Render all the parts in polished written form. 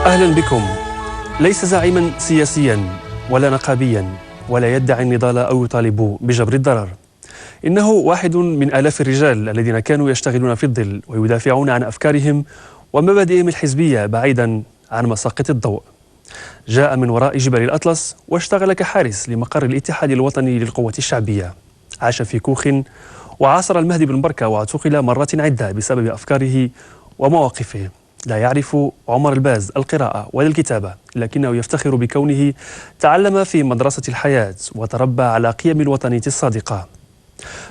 أهلا بكم. ليس زعيما سياسيا ولا نقابيا ولا يدعي النضال أو يطالب بجبر الضرر. إنه واحد من آلاف الرجال الذين كانوا يشتغلون في الظل ويدافعون عن أفكارهم ومبادئهم الحزبية بعيدا عن مساقط الضوء. جاء من وراء جبل الأطلس واشتغل كحارس لمقر الاتحاد الوطني للقوة الشعبية. عاش في كوخ وعاصر المهدي بن بركة واعتقل مرات عدة بسبب أفكاره ومواقفه. لا يعرف عمر الباز القراءة ولا الكتابة، لكنه يفتخر بكونه تعلم في مدرسة الحياة وتربى على قيم الوطنية الصادقة.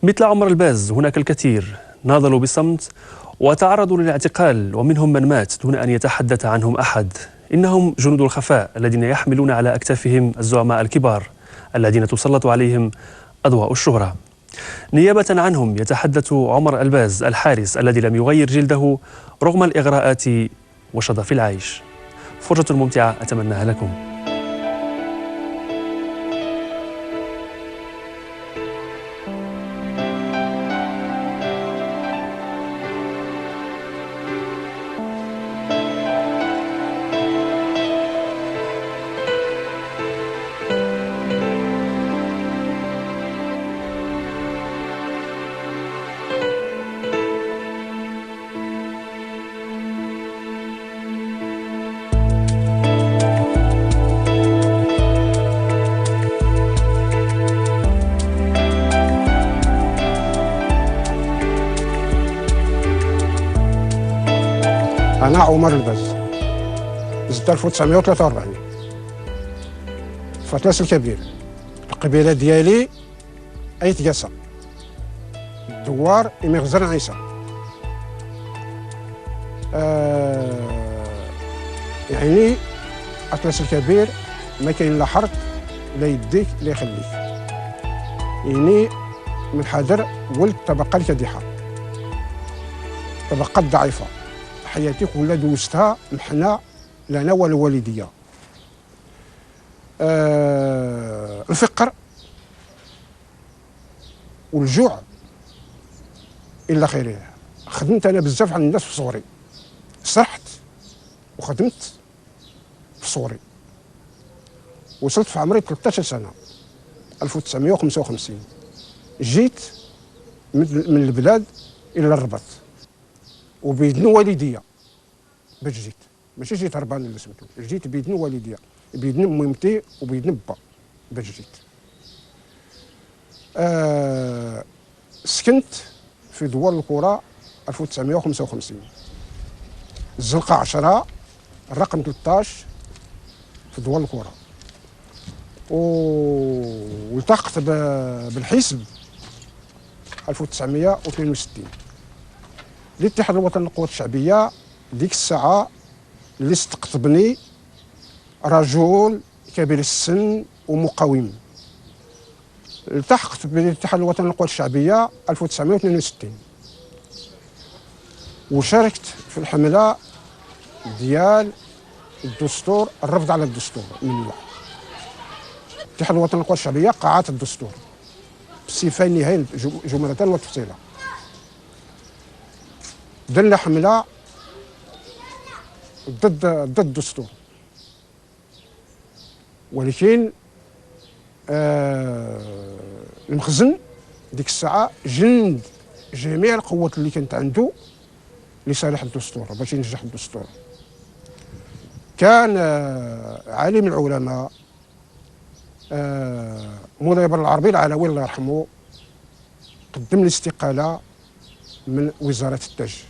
مثل عمر الباز هناك الكثير ناضلوا بالصمت وتعرضوا للاعتقال، ومنهم من مات دون أن يتحدث عنهم أحد. إنهم جنود الخفاء الذين يحملون على أكتافهم الزعماء الكبار الذين تسلط عليهم أضواء الشهرة. نيابة عنهم يتحدث عمر الباز الحارس الذي لم يغير جلده رغم الإغراءات وشظف العيش. فرجة ممتعة أتمناها لكم. أنا عمر الباز زدت 1943 في أطلس الكبير. القبيلة ديالي أيت قاسة دوار إمي غزر عيسى. يعني أطلس الكبير ما كاين لا حرق لا يديك لا يخليك. يعني من حضر ولد الطبقة الكادحة، الطبقة الضعيفة. حياتي كلها دوزتها محنة لنا والوالدية. الفقر والجوع إلى آخره. خدمت أنا بزاف عند الناس في صغري، صحت وخدمت في صغري. وصلت في عمري 13 سنة 1955. جيت من البلاد إلى الرباط وبإذن والدية باش جيت، ماشي جيت هربان اللي سميتو، جيت بإذن والدية، بإذن ميمتي وبإذن با باش جيت. سكنت في دوار القرى 1955، الزنقة 10 الرقم 13 في دوار القرى. والتحقت بالحزب 1962. الاتحاد الوطني للقوى الشعبية ديك الساعة اللي استقطبني رجل كبير السن ومقاوم. التحقت بالاتحاد الوطني للقوى الشعبية 1962 وشاركت في الحملة ديال الدستور، الرفض على الدستور من الواحد. الاتحاد الوطني للقوى الشعبية قاعات الدستور بصفتين نهائيين جملة وتفصيلا. درنا حملة ضد الدستور، ولكن المخزن ديك الساعة جند جميع القوات اللي كانت عنده لصالح الدستور باش ينجح الدستور. كان عالم العلماء مولاي بن العربي العلوي الله يرحمه قدم الاستقالة من وزارة التاج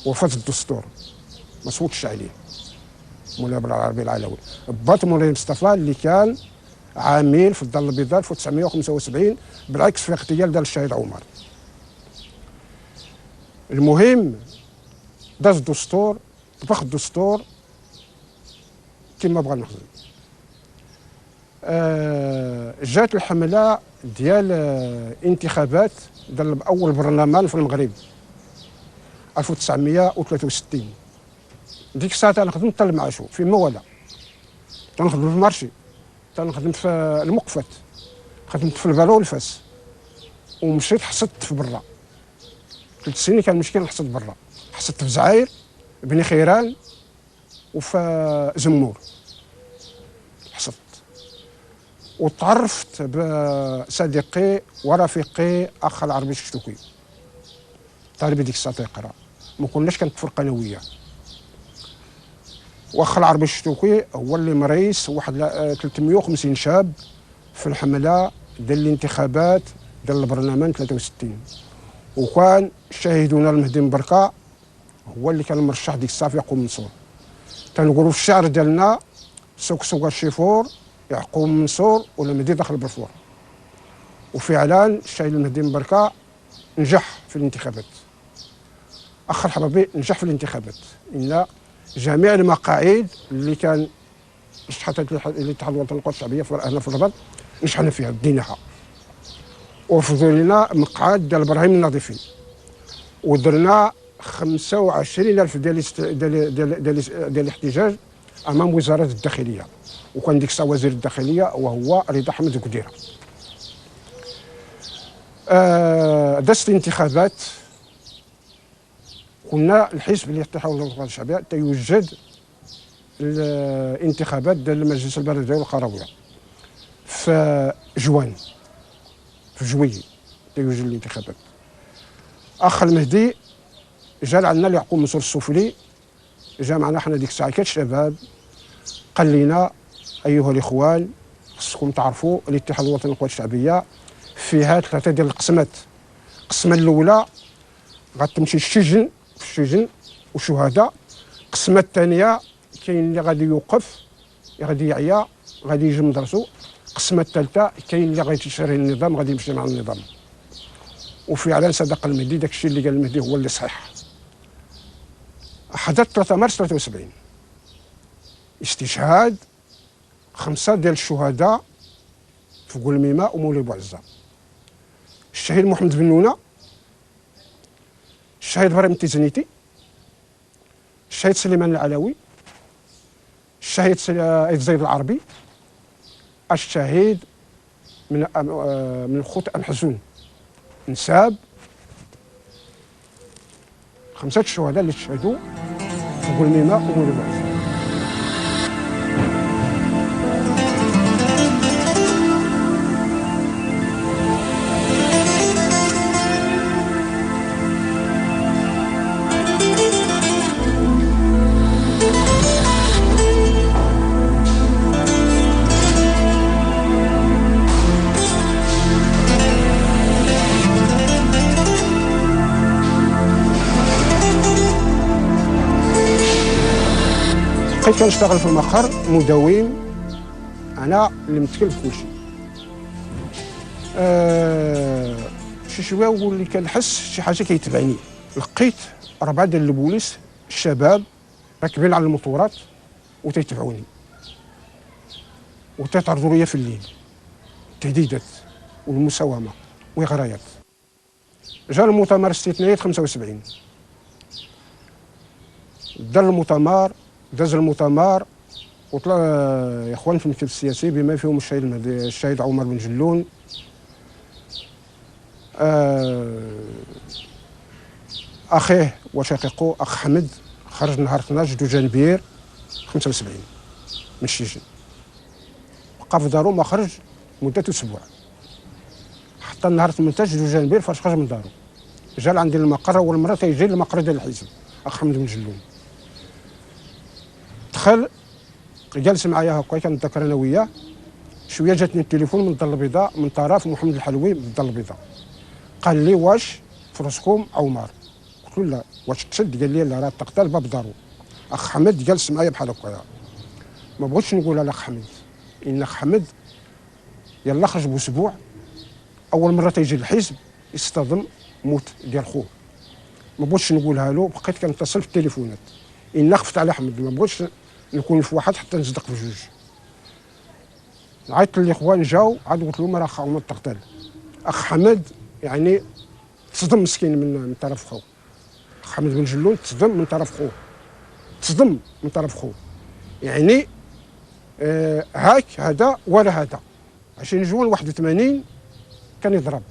وفات الدستور ما صوتش عليه. مولاي بن العربي العلوي بات مولاي مصطفى اللي كان عامل في الدار البيضاء 1975 بالعكس في اغتيال ديال الشهيد عمر. المهم داز الدستور، طبخ الدستور كما بغى المخزن. جات الحملة ديال انتخابات ديال أول برلمان في المغرب 1963. ديك الساعة أنا خدمت حتى المعاشو في موالة، تنخدم في المارشي، تنخدم في المقفات، خدمت في البالو والفاس، ومشيت حصدت في برا. 3 سنين كان مشكل حصدت برا، حصدت في زعاير، بني خيران، وفي زمور حصلت. وتعرفت بصديقي ورفيقي اخ العربي الشتوكي، طالب ديك الساعه يقرا، ما كناش كنتفرق انا وياه. واخ العربي الشتوكي هو اللي مريس واحد 350 شاب في الحمله ديال الانتخابات ديال البرلمان 63، وكان شاهدنا المهدي مبركه هو اللي كان مرشح ديك الساعه في يعقوب منصور. تنقولوا في الشعر ديالنا سوق سوق الشيفور يعقوب منصور ولا مهدي دخل بالفور. وفعلا الشاهد المهدي مبركه نجح في الانتخابات. اخ الحربي نجح في الانتخابات، ان جميع المقاعد اللي كان رشحتها الاتحاد الوطني للقوى الشعبيه هنا في الرباط نجحنا فيها ديناها. وفضوا لنا مقعد ديال ابراهيم النظيفي، ودرنا 25,000 ديال الاحتجاج امام وزاره الداخليه، وكان ديك الساعه وزير الداخليه وهو رضا حمد قديره. دازت الانتخابات، كنا الحزب اللي الاتحاد الوطني للقوى الشعبيه تيوجد الانتخابات ديال المجلس البلدي والقرويه في جوان، في جويي تيوجد الانتخابات. اخ المهدي جا عندنا ليعقوب منصور السفلي، جا معنا حنا ديك الساعه كشباب، قال لنا ايها الاخوان خصكم تعرفوا الاتحاد الوطني للقوى الشعبيه فيها 3 ديال القسمات. القسمه الاولى غتمشي السجن، في السجن وشهداء. القسمه الثانيه كاين اللي غادي يوقف، غادي يعيا، غادي يجي مدرسو. القسمه الثالثه كاين اللي غادي يشري النظام، غادي يمشي مع النظام. وفعلا صدق المهدي، داك الشيء اللي قال المهدي هو اللي صحيح. حدث 3 مارس 73 استشهاد 5 ديال الشهداء في قلميمه ومولاي بوعزه. الشهيد محمد بن نونه، الشهيد ابراهيم التيزانيتي، الشهيد سليمان العلوي، الشهيد زيد العربي، الشهيد من الخوت ام حزون. نساب 5 الشهداء اللي استشهدوا في قلميمه ومولاي بوعزه. بقيت كنشتغل في المقر مداوم، انا اللي متكل بكلشي. شي شويه واللي كنحس شي حاجه كيتبعني. لقيت 4 ديال البوليس الشباب راكبين على المطورات وتيتبعوني وتيتعرضوا ليا في الليل تهديدات والمساومه وغرايات. جا المؤتمر الاستثنائي 75، دار المؤتمر، داز المؤتمر وطلع اخوان في المكتب السياسي بما فيهم الشهيد المهدي، الشهيد عمر بن جلون، اخيه وشقيقه اخ حمد خرج نهار 12 جانبير 75 من السجن، بقى في دارو ما خرج مده اسبوع، حتى النهار 18 جانبير فاش خرج من دارو جا لعندي المقر. اول مره تيجي للمقر ديال الحزب اخ حمد بن جلون. دخل جالس معايا هكا كنتذكر انا وياه، شويه جاتني التليفون من الدار البيضاء من طرف محمد الحلوي من الدار البيضاء، قال لي واش فرسكم عمر؟ قلت له لا. واش تشد؟ قال لي لا، راه تقتل باب دارو. اخ حمد جالس معايا بحال هكايا، ما بغيتش نقولها لاخ حمد، ان اخ حمد يلا خرج باسبوع، اول مره تيجي للحزب يصطدم موت ديال خوه، ما بغيتش نقولها له، بقيت كنتصل في التليفونات، ان خفت على حمد، ما بغيتش نكون في واحد حتى نصدق في جوج. عيطت للاخوان جاو، عاد قلت لهم راه اخ عمر تقتل. اخ حمد يعني تصدم مسكين من طرف خوه، اخ حمد بن جلون تصدم من طرف خوه، تصدم من طرف خوه، يعني هاك هذا ولا هذا. 20 جوان 81 كان يضرب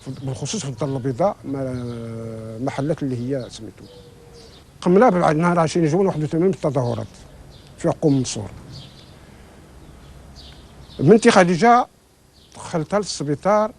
بالخصوص في الدار البيضاء، محلات اللي هي سميتو قمنا بعد نهار 20 جوان 81 بالتظاهرات في عقوم منصور. بنتي خديجه دخلتها للسبيطار